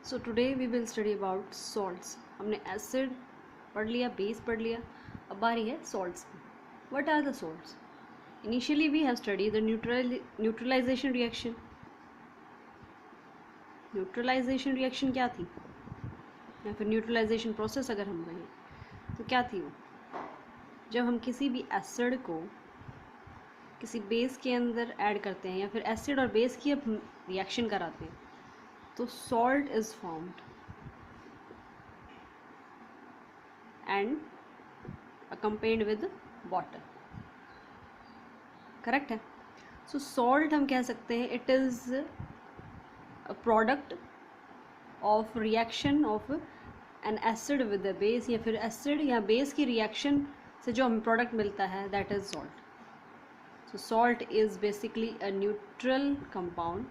So today we will study about salts. हमने acid पढ़ लिया, बेस पढ़ लिया, अब बारी है सॉल्ट्स की। What are the salts? Initially we have study the neutralisation reaction. Neutralisation reaction क्या थी, या फिर न्यूट्रलाइजेशन प्रोसेस अगर हम कहें तो क्या थी वो? जब हम किसी भी एसिड को किसी बेस के अंदर ऐड करते हैं या फिर एसिड और बेस की अब रिएक्शन कराते हैं तो salt is formed and accompanied with water. Correct है। सो सॉल्ट हम कह सकते हैं it is a product of reaction of N acid with a base, या फिर एसिड या बेस की रिएक्शन से जो हमें प्रोडक्ट मिलता है that is salt. So salt is basically a neutral compound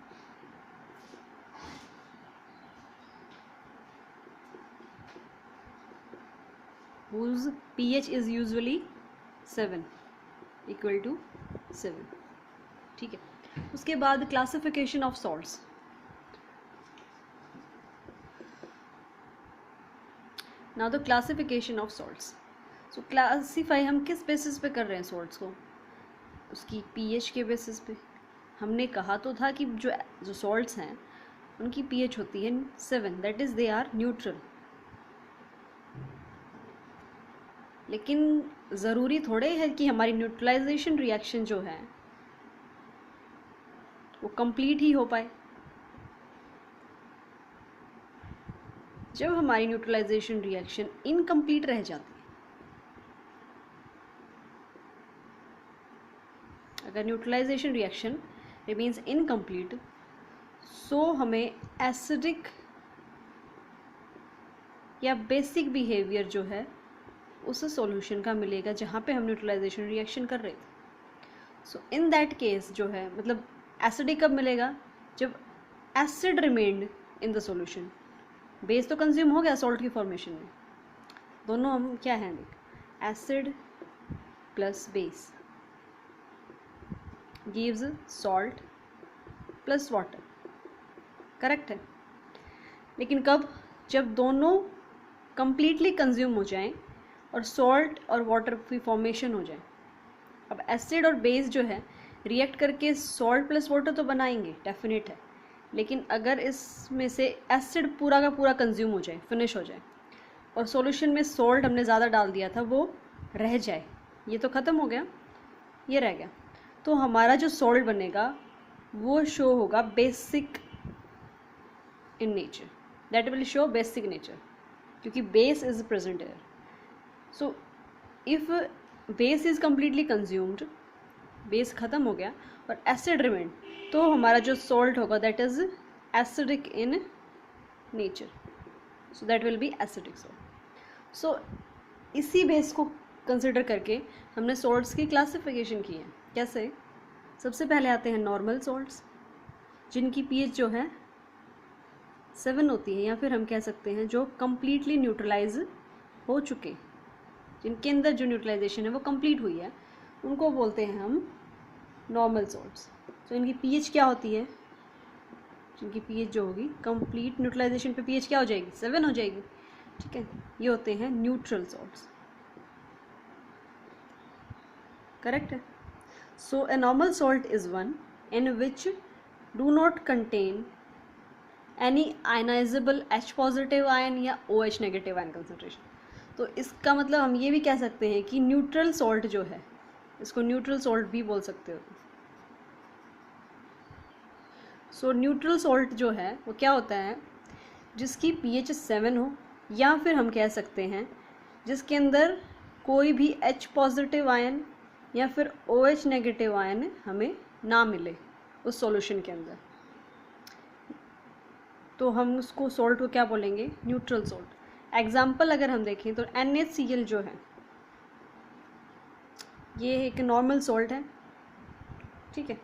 whose pH is usually 7 equal to 7। ठीक है। उसके बाद classification of salts. Now the classification of salts. So classify हम किस बेसिस पे कर रहे हैं सॉल्ट्स को? उसकी pH के बेसिस पे। हमने कहा तो था कि जो सॉल्ट्स हैं उनकी pH होती है 7, that is they are neutral. लेकिन ज़रूरी थोड़े है कि हमारी न्यूट्रलाइजेशन रिएक्शन जो है वो कंप्लीट ही हो पाए। जब हमारी न्यूट्रलाइजेशन रिएक्शन इनकम्प्लीट रह जाती है, अगर न्यूट्रलाइजेशन रिएक्शन रिमेन्स इनकम्प्लीट, सो हमें एसिडिक या बेसिक बिहेवियर जो है उस सॉल्यूशन का मिलेगा जहाँ पे हम न्यूट्रलाइजेशन रिएक्शन कर रहे थे। सो इन दैट केस जो है, मतलब एसिडिक कब मिलेगा? जब acid remained in the solution. Base तो कंज्यूम हो गया सॉल्ट की फॉर्मेशन में, दोनों हम क्या हैं देख, acid plus base gives salt plus water. Correct है। लेकिन कब? जब दोनों कंप्लीटली कंज्यूम हो जाएं और सॉल्ट और वाटर की फॉर्मेशन हो जाए। अब एसिड और बेस जो है रिएक्ट करके सॉल्ट प्लस वाटर तो बनाएंगे, डेफिनेट है। लेकिन अगर इसमें से एसिड पूरा का पूरा कंज्यूम हो जाए, फिनिश हो जाए, और सॉल्यूशन में सॉल्ट हमने ज़्यादा डाल दिया था वो रह जाए, ये तो ख़त्म हो गया, ये रह गया, तो हमारा जो सॉल्ट बनेगा वो शो होगा basic in nature, that will show basic nature, क्योंकि base is present air. So if base is completely consumed, base ख़त्म हो गया और एसिड रिमेन, तो हमारा जो सॉल्ट होगा that is acidic in nature, so that will be acidic salt. So इसी बेस को कंसिडर करके हमने सॉल्ट्स की क्लासिफिकेशन की है। कैसे? सबसे पहले आते हैं नॉर्मल सॉल्ट्स, जिनकी pH जो है 7 होती है, या फिर हम कह सकते हैं जो कम्प्लीटली न्यूट्रलाइज हो चुके, जिनके अंदर जो न्यूट्रलाइजेशन है वो कंप्लीट हुई है, उनको बोलते हैं हम नॉर्मल सॉल्ट्स। तो इनकी pH क्या होती है? जिनकी pH जो होगी कंप्लीट न्यूट्रलाइजेशन पे pH क्या हो जाएगी? 7 हो जाएगी। ठीक है, ये होते हैं न्यूट्रल सॉल्ट्स। करेक्ट है। So a normal salt is one in which do not contain any ionisable H positive ion या OH नेगेटिव आयन कंसनट्रेशन। तो इसका मतलब हम ये भी कह सकते हैं कि न्यूट्रल सॉल्ट जो है, इसको न्यूट्रल सॉल्ट भी बोल सकते हो। सो न्यूट्रल सॉल्ट जो है वो क्या होता है? जिसकी pH 7 हो, या फिर हम कह सकते हैं जिसके अंदर कोई भी H पॉजिटिव आयन या फिर OH नेगेटिव आयन हमें ना मिले उस सॉल्यूशन के अंदर, तो हम उसको सॉल्ट को क्या बोलेंगे? Neutral salt. एग्जाम्पल अगर हम देखें तो NaCl जो है ये एक नॉर्मल सॉल्ट है। ठीक है।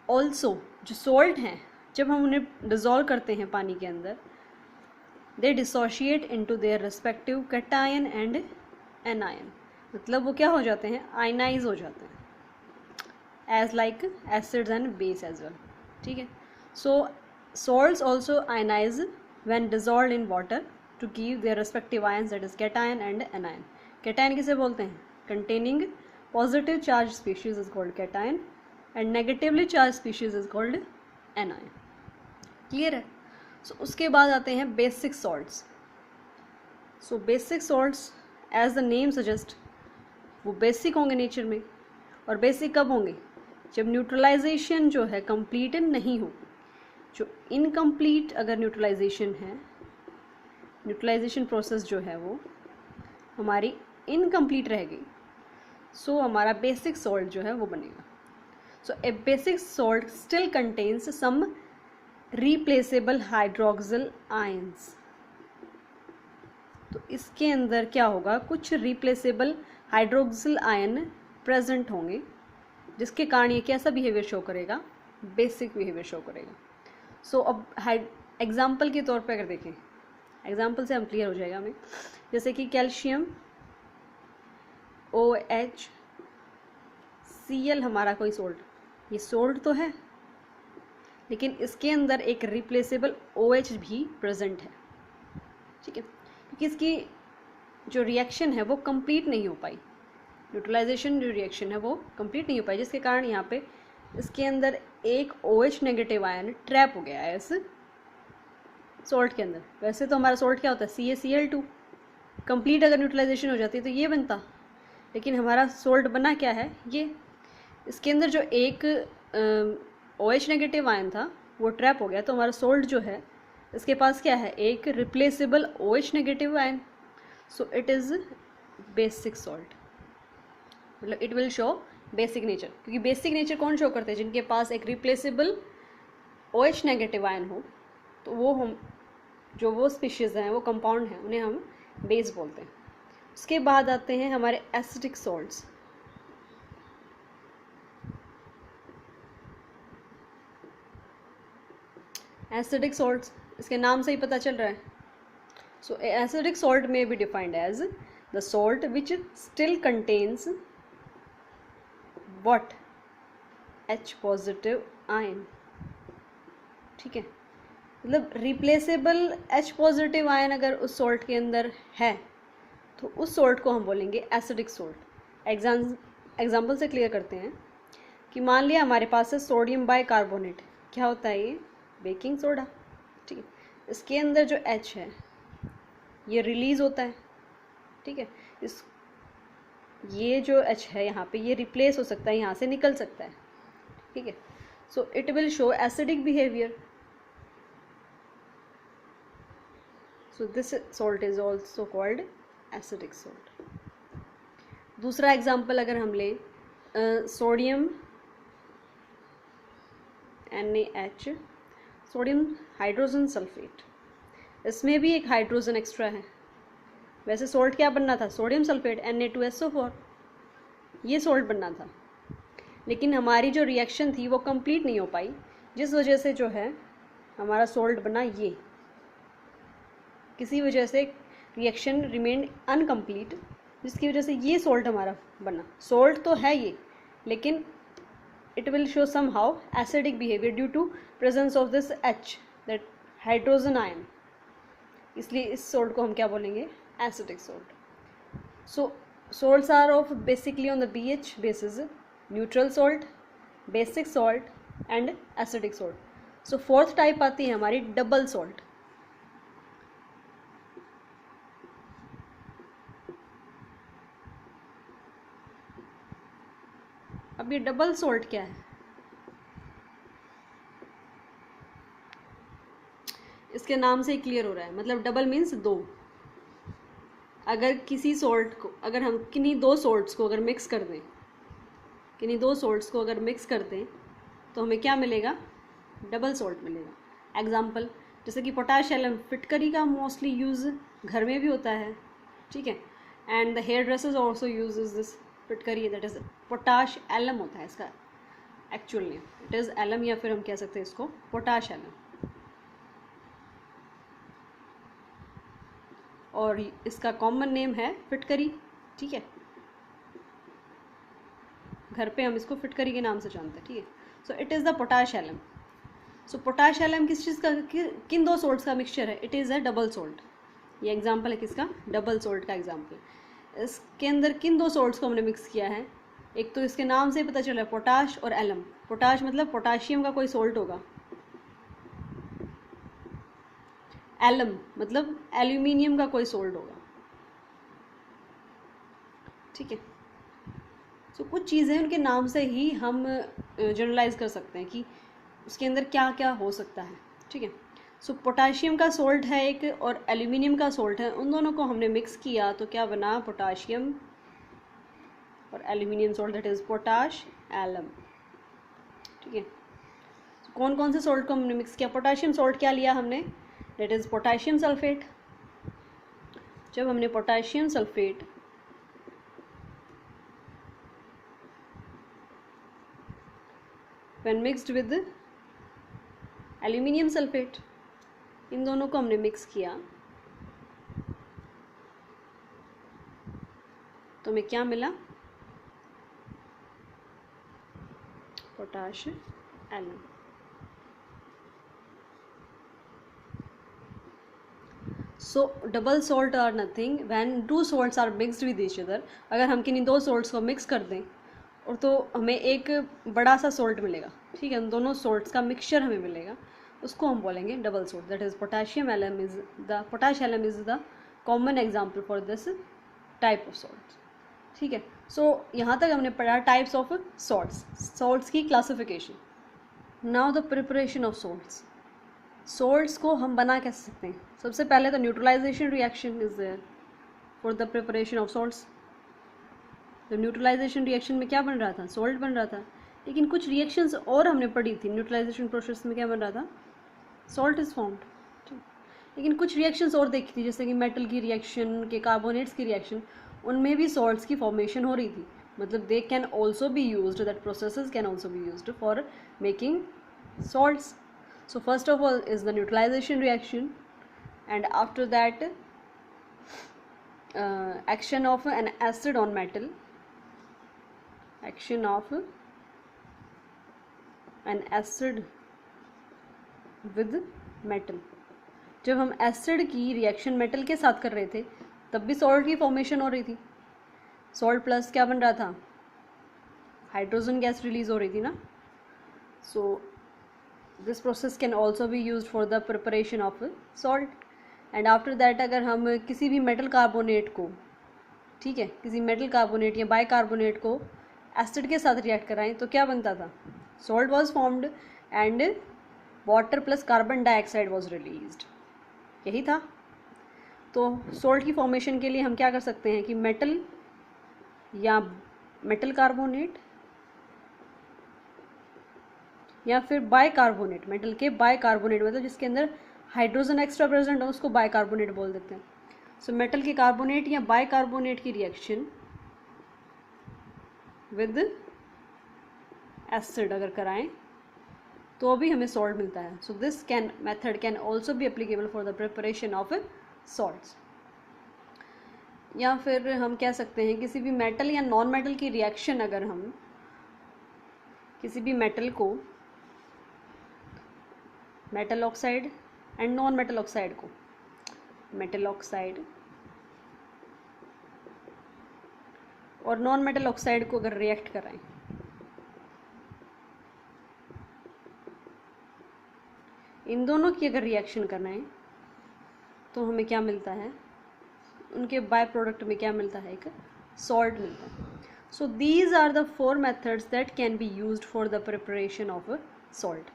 ऑल्सो जो सॉल्ट हैं जब हम उन्हें डिज़ोल्व करते हैं पानी के अंदर, they dissociate into their respective cation and anion, मतलब वो क्या हो जाते हैं? आयनाइज हो जाते हैं, as like acids and base as well. ठीक है। सो salts also ionize when dissolved in water to give their respective ions, that is cation and anion. cation किसे बोलते हैं? Containing positive charged species is called cation and negatively charged species is called anion. Clear है? So उसके बाद आते हैं basic salts. So basic salts as the name suggest वो basic होंगे नेचर में. और बेसिक कब होंगे? जब न्यूट्रलाइजेशन जो है कंप्लीट नहीं हो. जो इनकम्प्लीट अगर न्यूट्रलाइजेशन है, न्यूट्रलाइजेशन प्रोसेस जो है वो हमारी इनकम्प्लीट रह गई, सो हमारा बेसिक सॉल्ट जो है वो बनेगा. So a basic salt still contains some replaceable hydroxyl ions. तो इसके अंदर क्या होगा? कुछ रिप्लेसेबल हाइड्रोक्सिल आयन प्रेजेंट होंगे, जिसके कारण ये कैसा बिहेवियर शो करेगा? बेसिक बिहेवियर शो करेगा. सो अब एग्जाम्पल के तौर पे अगर देखें, एग्जाम्पल से हम क्लियर हो जाएगा हमें. जैसे कि कैल्शियम OH Cl हमारा कोई सोल्ट, ये सोल्ट तो है लेकिन इसके अंदर एक रिप्लेसेबल OH भी प्रेजेंट है. ठीक है, क्योंकि इसकी जो रिएक्शन है वो कंप्लीट नहीं हो पाई, न्यूट्रलाइजेशन जो रिएक्शन है वो कंप्लीट नहीं हो पाई, जिसके कारण यहाँ पे इसके अंदर एक OH नेगेटिव आयन ट्रैप हो गया है इस सॉल्ट के अंदर. वैसे तो हमारा सॉल्ट क्या होता है? CaCl2. कंप्लीट अगर न्यूट्रलाइजेशन हो जाती है तो ये बनता, लेकिन हमारा सॉल्ट बना क्या है? ये. इसके अंदर जो एक OH नेगेटिव आयन था वो ट्रैप हो गया, तो हमारा सॉल्ट जो है इसके पास क्या है? एक replaceable OH negative ion. So it is basic salt. मतलब it will show basic nature, क्योंकि बेसिक नेचर कौन शो करते हैं? जिनके पास एक रिप्लेसेबल OH नेगेटिव आयन हो. तो वो हम जो वो स्पीशीज़ हैं, वो कंपाउंड हैं, उन्हें हम बेस बोलते हैं. उसके बाद आते हैं हमारे एसिडिक सॉल्ट्स. एसिडिक सॉल्ट्स, इसके नाम से ही पता चल रहा है. सो एसिडिक सॉल्ट में be defined as the salt which still contains what? H positive ion. ठीक है, मतलब रिप्लेसेबल H पॉजिटिव आयन अगर उस सॉल्ट के अंदर है तो उस सॉल्ट को हम बोलेंगे एसिडिक सॉल्ट. एग्जाम्पल से क्लियर करते हैं कि मान लिया हमारे पास है सोडियम बाइकार्बोनेट. क्या होता है ये? Baking soda. ठीक है, इसके अंदर जो H है ये रिलीज़ होता है. ठीक है, इस ये जो H है यहाँ पे ये रिप्लेस हो सकता है, यहाँ से निकल सकता है. ठीक है, so it will show acidic behaviour. So this salt is also called acidic salt. दूसरा एग्जाम्पल अगर हम लें, sodium NaH, sodium hydrogen sulphate. इसमें भी एक हाइड्रोजन एक्स्ट्रा है. वैसे सॉल्ट क्या बनना था? सोडियम सल्फेट Na2SO4, ये सॉल्ट बनना था, लेकिन हमारी जो रिएक्शन थी वो कंप्लीट नहीं हो पाई, जिस वजह से जो है हमारा सॉल्ट बना ये. किसी वजह से रिएक्शन रिमेन्ड अनकम्प्लीट, जिसकी वजह से ये सॉल्ट हमारा बना. सॉल्ट तो है ये, लेकिन it will show somehow acidic behavior due to presence of this H, that hydrogen ion. इसलिए इस salt को हम क्या बोलेंगे? Acidic salt. So salts are of basically on the pH basis: neutral salt, basic salt and acidic salt. So fourth type आती है हमारी double salt. अब ये डबल सॉल्ट क्या है? इसके नाम से ही क्लियर हो रहा है. मतलब डबल मीन्स दो. अगर किसी सॉल्ट को, अगर हम किन्हीं दो सॉल्ट्स को अगर मिक्स कर दें, किन्हीं दो सॉल्ट्स को अगर मिक्स कर दें तो हमें क्या मिलेगा? डबल सॉल्ट मिलेगा. एग्जाम्पल जैसे कि पोटाश एलम, फिटकरी का मोस्टली यूज़ घर में भी होता है. ठीक है, and the hair dressers also uses this फिटकरी, दैट इज पोटाश एलम होता है इसका actual name. It is alum, या फिर हम कह सकते हैं इसको पोटाश एलम. और इसका कॉमन नेम है फिटकरी. ठीक है, घर पे हम इसको फिटकरी के नाम से जानते हैं. ठीक है, so it is the potash alum. So potash alum किस चीज़ का, किन दो सोल्ट्स का मिक्सचर है? It is a double salt. ये एग्जाम्पल है किसका? डबल सोल्ट का एग्जाम्पल। इसके अंदर किन दो सोल्ट्स को हमने मिक्स किया है? एक तो इसके नाम से ही पता चला, पोटाश और एलम। पोटाश मतलब पोटाशियम का कोई सोल्ट होगा, एलम मतलब एल्यूमिनियम का कोई सोल्ट होगा, ठीक है। सो कुछ चीज़ें उनके नाम से ही हम जनरलाइज कर सकते हैं कि उसके अंदर क्या क्या हो सकता है, ठीक है। सो पोटाशियम का सोल्ट है एक और एल्यूमिनियम का सोल्ट है, उन दोनों को हमने मिक्स किया तो क्या बना? पोटाशियम और aluminium salt, that is potash alum, ठीक है। कौन कौन से सोल्ट को हमने मिक्स किया? पोटाशियम सोल्ट क्या लिया हमने? That is potassium sulphate. जब हमने potassium sulphate when mixed with aluminium sulphate, इन दोनों को हमने मिक्स किया तो हमें क्या मिला? Potash alum. So double salt are nothing when two salts are mixed with each other. अगर हम किन्हीं दो सोल्ट्स को मिक्स कर दें और तो हमें एक बड़ा सा सोल्ट मिलेगा, ठीक है, उन दोनों सोल्ट्स का मिक्सचर हमें मिलेगा, उसको हम बोलेंगे double salt. That is potassium alum is the potash alum is the common example for this type of salt, ठीक है। सो यहाँ तक हमने पढ़ा टाइप्स ऑफ सॉल्ट्स, सॉल्ट्स की classification. Now the preparation of salts. Salts को हम बना कैसे सकते हैं? सबसे पहले तो neutralisation reaction is there for the preparation of salts. तो न्यूट्रलाइजेशन रिएक्शन में क्या बन रहा था? सॉल्ट बन रहा था। लेकिन कुछ रिएक्शंस और हमने पढ़ी थी न्यूट्रलाइजेशन प्रोसेस में, क्या बन रहा था? Salt is formed. लेकिन कुछ रिएक्शंस और देखी थी, जैसे कि मेटल की रिएक्शन, के कार्बोनेट्स की रिएक्शन, उनमें भी सॉल्ट्स की फॉर्मेशन हो रही थी। मतलब they can also be used, that processes can also be used for making salts. So first of all is the neutralization reaction, and after that action of an acid on metal, action of an acid with metal। जब हम acid की reaction metal के साथ कर रहे थे तब भी सॉल्ट की फॉर्मेशन हो रही थी। सॉल्ट प्लस क्या बन रहा था? हाइड्रोजन गैस रिलीज हो रही थी ना। So this process can also be use for the preparation of salt. And after that अगर हम किसी भी मेटल कार्बोनेट को, ठीक है, किसी मेटल कार्बोनेट या बाइकार्बोनेट को एसिड के साथ रिएक्ट कराएं तो क्या बनता था? Salt was formed and water plus carbon dioxide was released, यही था। तो सॉल्ट की फॉर्मेशन के लिए हम क्या कर सकते हैं कि मेटल या मेटल कार्बोनेट या फिर बाइकार्बोनेट, मेटल के बाइकार्बोनेट मतलब जिसके अंदर हाइड्रोजन एक्स्ट्रा प्रेजेंट हो उसको बाइकार्बोनेट बोल देते हैं। सो मेटल के कार्बोनेट या बाइकार्बोनेट की रिएक्शन विद एसिड अगर कराएं तो भी हमें सॉल्ट मिलता है। So this method can also be applicable for the preparation of salts. या फिर हम कह सकते हैं किसी भी मेटल या नॉन मेटल की रिएक्शन, अगर हम किसी भी मेटल को, metal oxide and non metal oxide को, मेटल ऑक्साइड और नॉन मेटल ऑक्साइड को अगर रिएक्ट कराएं इन दोनों की अगर रिएक्शन करना है तो हमें क्या मिलता है? उनके बाय प्रोडक्ट में क्या मिलता है? एक सॉल्ट मिलता है। So these are the 4 methods that can be used for the preparation of salt.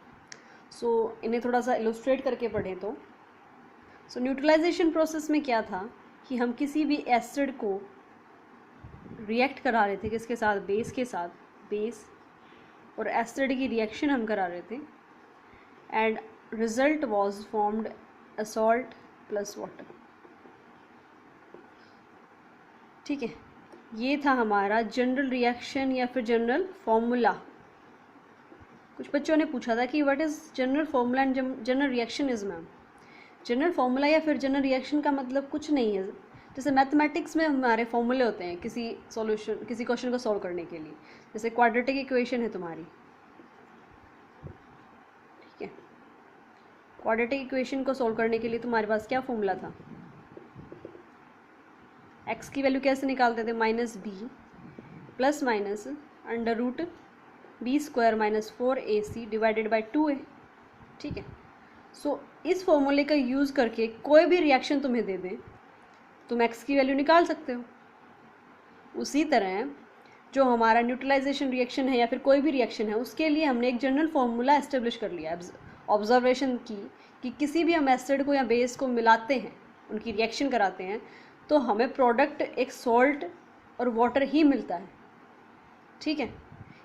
So इन्हें थोड़ा सा इलस्ट्रेट करके पढ़ें तो सो न्यूट्रलाइजेशन प्रोसेस में क्या था कि हम किसी भी एसिड को रिएक्ट करा रहे थे, किसके साथ? बेस के साथ, बेस और एसिड की रिएक्शन हम करा रहे थे and result was formed a salt plus water, ठीक है। ये था हमारा जनरल रिएक्शन या फिर जनरल फॉर्मूला। कुछ बच्चों ने पूछा था कि what is general formula and general reaction is ma'am. General formula या फिर जनरल रिएक्शन का मतलब कुछ नहीं है। जैसे मैथमेटिक्स में हमारे फॉर्मूले होते हैं किसी क्वेश्चन को सॉल्व करने के लिए, जैसे क्वाड्रेटिक इक्वेशन है तुम्हारी, ठीक है, क्वाड्रेटिक इक्वेशन को सोल्व करने के लिए तुम्हारे पास क्या फॉर्मूला था? x की वैल्यू कैसे निकालते थे? Minus b plus minus under root b square minus 4ac divided by 2a। ठीक है, सो इस फॉर्मूले का यूज़ करके कोई भी रिएक्शन तुम्हें दे दें, तुम x की वैल्यू निकाल सकते हो। उसी तरह जो हमारा न्यूट्रलाइजेशन रिएक्शन है या फिर कोई भी रिएक्शन है, उसके लिए हमने एक जनरल फॉर्मूला एस्टेब्लिश कर लिया। ऑब्जर्वेशन की कि किसी भी हम एसिड को या बेस को मिलाते हैं, उनकी रिएक्शन कराते हैं, तो हमें प्रोडक्ट एक सॉल्ट और वाटर ही मिलता है। ठीक है,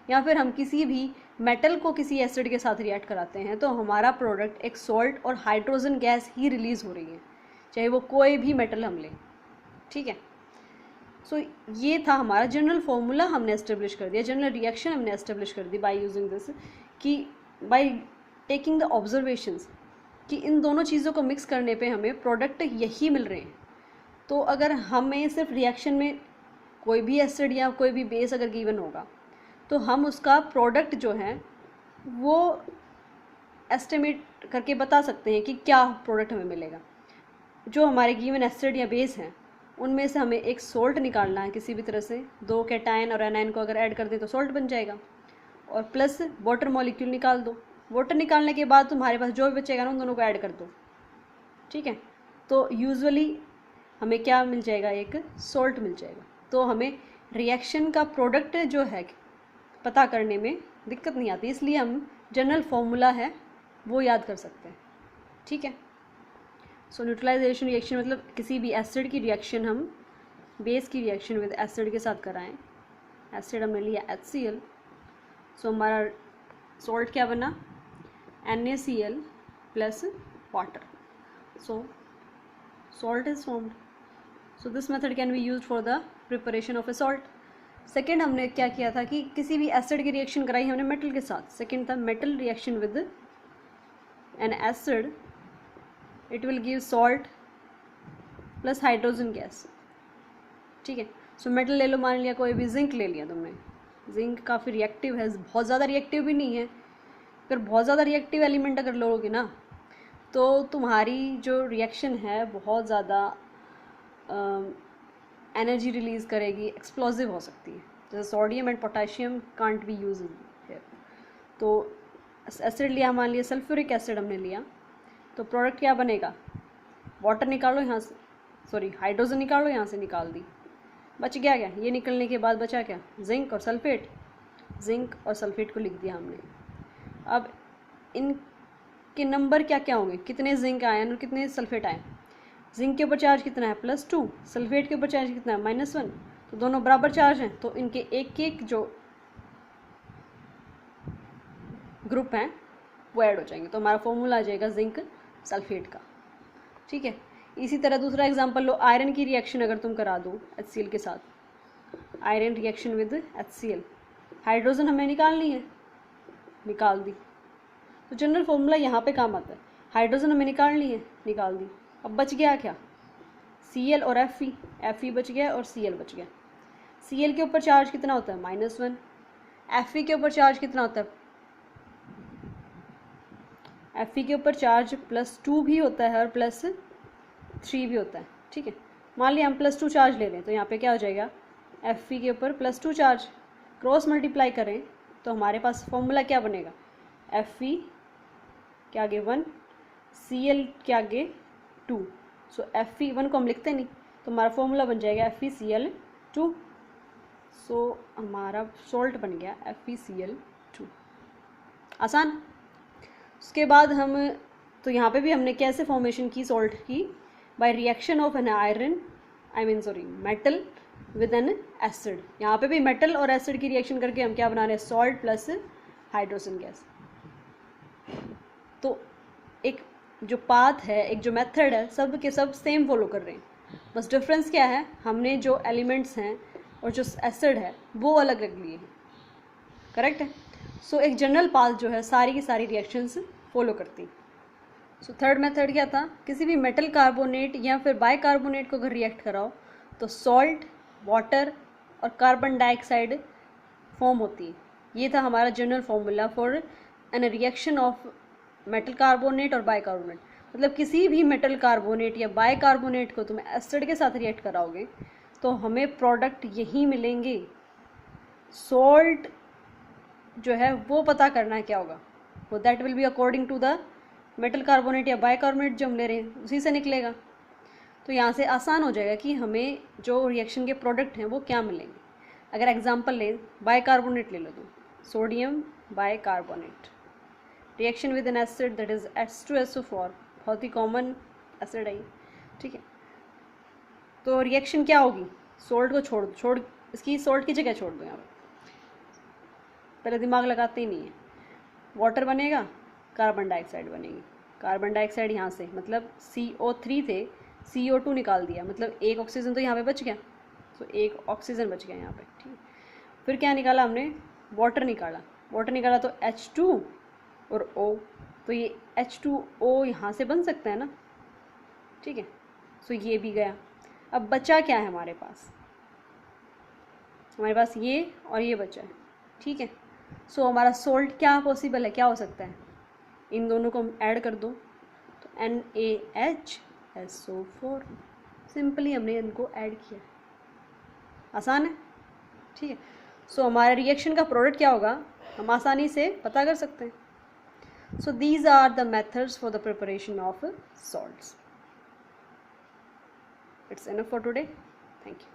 या फिर हम किसी भी मेटल को किसी एसिड के साथ रिएक्ट कराते हैं तो हमारा प्रोडक्ट एक सॉल्ट और हाइड्रोजन गैस ही रिलीज़ हो रही है, चाहे वो कोई भी मेटल हम लें। ठीक है, सो ये था हमारा जनरल फॉर्मूला, हमने एस्टेब्लिश कर दिया। जनरल रिएक्शन हमने एस्टेब्लिश कर दी बाय यूजिंग दिस, कि बाय टेकिंग द ऑब्जर्वेशंस कि इन दोनों चीज़ों को मिक्स करने पे हमें प्रोडक्ट यही मिल रहे हैं। तो अगर हमें सिर्फ रिएक्शन में कोई भी एसिड या कोई भी बेस अगर गिवन होगा तो हम उसका प्रोडक्ट जो है वो एस्टिमेट करके बता सकते हैं कि क्या प्रोडक्ट हमें मिलेगा। जो हमारे गिवन एसिड या बेस हैं उनमें से हमें एक सोल्ट निकालना है किसी भी तरह से। 2 कैटायन और एनायन को अगर ऐड कर दें तो सोल्ट बन जाएगा, और प्लस वाटर मॉलिक्यूल निकाल दो। वाटर निकालने के बाद तुम्हारे पास जो भी बचेगा ना, उन दोनों को ऐड कर दो। ठीक है, तो यूजुअली हमें क्या मिल जाएगा? एक सोल्ट मिल जाएगा। तो हमें रिएक्शन का प्रोडक्ट जो है पता करने में दिक्कत नहीं आती, इसलिए हम जनरल फॉर्मूला है वो याद कर सकते हैं। ठीक है, सो न्यूट्रलाइजेशन रिएक्शन मतलब किसी भी एसिड की रिएक्शन हम बेस की रिएक्शन विद एसिड के साथ कराएं। एसिड हमने लिया HCl, सो हमारा सॉल्ट क्या बना? NaCl plus water, so salt is formed. So this method can be used for the preparation of a salt. Second हमने क्या किया था कि किसी भी एसिड की रिएक्शन कराई हमने मेटल के साथ। सेकेंड था metal reaction with an acid, it will give salt plus hydrogen gas. ठीक है, सो मेटल ले लो, मान लिया कोई भी, जिंक ले लिया तुमने। जिंक काफ़ी रिएक्टिव है, बहुत ज़्यादा रिएक्टिव भी नहीं है। अगर बहुत ज़्यादा रिएक्टिव एलिमेंट अगर लोगे ना तो तुम्हारी जो रिएक्शन है बहुत ज़्यादा एनर्जी रिलीज़ करेगी, एक्सप्लोजिव हो सकती है। जैसे sodium and potassium can't be use here. तो एसिड लिया, मान लिया सल्फ्यूरिक एसिड हमने लिया, तो प्रोडक्ट क्या बनेगा? वाटर निकालो यहाँ से, सॉरी हाइड्रोजन निकालो, यहाँ से निकाल दी, बच गया क्या? ये निकलने के बाद बचा क्या? जिंक और सल्फेट। जिंक और सल्फेट को लिख दिया हमने। अब इन के नंबर क्या क्या होंगे? कितने जिंक आयन और कितने सल्फेट आयन? जिंक के ऊपर चार्ज कितना है? +2। सल्फेट के ऊपर चार्ज कितना है? -1। तो दोनों बराबर चार्ज हैं, तो इनके एक एक जो ग्रुप हैं वो ऐड हो जाएंगे, तो हमारा फॉर्मूला आ जाएगा जिंक सल्फेट का। ठीक है, इसी तरह दूसरा एग्जांपल लो, आयरन की रिएक्शन अगर तुम करा दो HCl के साथ, iron reaction with HCl, hydrogen हमें निकालनी है, निकाल दी। तो जनरल फॉर्मूला यहाँ पे काम आता है। हाइड्रोजन हमें निकालनी है, निकाल दी। अब बच गया क्या? Cl और Fe। Fe बच गया और Cl बच गया। Cl के ऊपर चार्ज कितना होता है? -1। Fe के ऊपर चार्ज कितना होता है? Fe के ऊपर चार्ज +2 भी होता है और +3 भी होता है। ठीक है, मान लिया हम +2 चार्ज ले रहे हैं, तो यहाँ पे क्या हो जाएगा? Fe के ऊपर +2 चार्ज, क्रॉस मल्टीप्लाई करें तो हमारे पास फॉर्मूला क्या बनेगा? Fe के आगे 1, Cl के आगे 2। सो Fe1 को हम लिखते नहीं, तो हमारा फॉर्मूला बन जाएगा FeCl2। सो हमारा सॉल्ट बन गया FeCl2। आसान। उसके बाद हम, तो यहाँ पे भी हमने कैसे फॉर्मेशन की सॉल्ट की? By reaction of an metal with an acid. यहाँ पे भी मेटल और एसिड की रिएक्शन करके हम क्या बना रहे हैं? Salt plus hydrogen gas. तो एक जो पाथ है, एक जो मेथड है, सब के सब सेम फॉलो कर रहे हैं, बस डिफरेंस क्या है? हमने जो एलिमेंट्स हैं और जो एसिड है वो अलग अलग लिए हैं। करेक्ट है। सो एक जनरल पाथ जो है सारी की सारी रिएक्शंस फॉलो करती। सो थर्ड मेथड क्या था? किसी भी मेटल कार्बोनेट या फिर बाइकार्बोनेट को अगर रिएक्ट कराओ तो सॉल्ट, वाटर और कार्बन डाइऑक्साइड फॉर्म होती है। ये था हमारा general formula for an reaction of metal carbonate और बाइकार्बोनेट, मतलब किसी भी मेटल कार्बोनेट या बाइकार्बोनेट को तुम एसिड के साथ रिएक्ट कराओगे तो हमें प्रोडक्ट यही मिलेंगे। सॉल्ट जो है वो पता करना है क्या होगा, वो that will be according to the metal carbonate या बाइकार्बोनेट जो हम ले रहे हैं उसी से निकलेगा। तो यहाँ से आसान हो जाएगा कि हमें जो रिएक्शन के प्रोडक्ट हैं वो क्या मिलेंगे। अगर एग्जांपल ले, बाइकार्बोनेट ले लो तुम, sodium bicarbonate, reaction with an acid that is H2SO4, बहुत ही कॉमन एसिड है, ठीक है। तो रिएक्शन क्या होगी, सोल्ट को छोड़ इसकी सोल्ट की जगह छोड़ दो, यहाँ पहले दिमाग लगाते ही नहीं है। वाटर बनेगा, कार्बन डाइऑक्साइड बनेगी, कार्बन डाइऑक्साइड यहाँ से मतलब CO3 थे, CO2 निकाल दिया, मतलब एक ऑक्सीजन तो यहाँ पे बच गया, तो एक ऑक्सीजन बच गया यहाँ पे, ठीक। फिर क्या निकाला हमने, वाटर निकाला तो H2 और O, तो ये H2O यहाँ से बन सकता है ना, ठीक है। सो ये भी गया। अब बचा क्या है हमारे पास, हमारे पास ये और ये बचा है, ठीक है। सो हमारा सोल्ट क्या पॉसिबल है, क्या हो सकता है, इन दोनों को हम ऐड कर दो तो NaHSO4, सिंपली हमने इनको ऐड किया, आसान है, ठीक है। सो हमारे रिएक्शन का प्रोडक्ट क्या होगा हम आसानी से पता कर सकते हैं। So these are the methods for the preparation of salts. It's enough for today, thank you.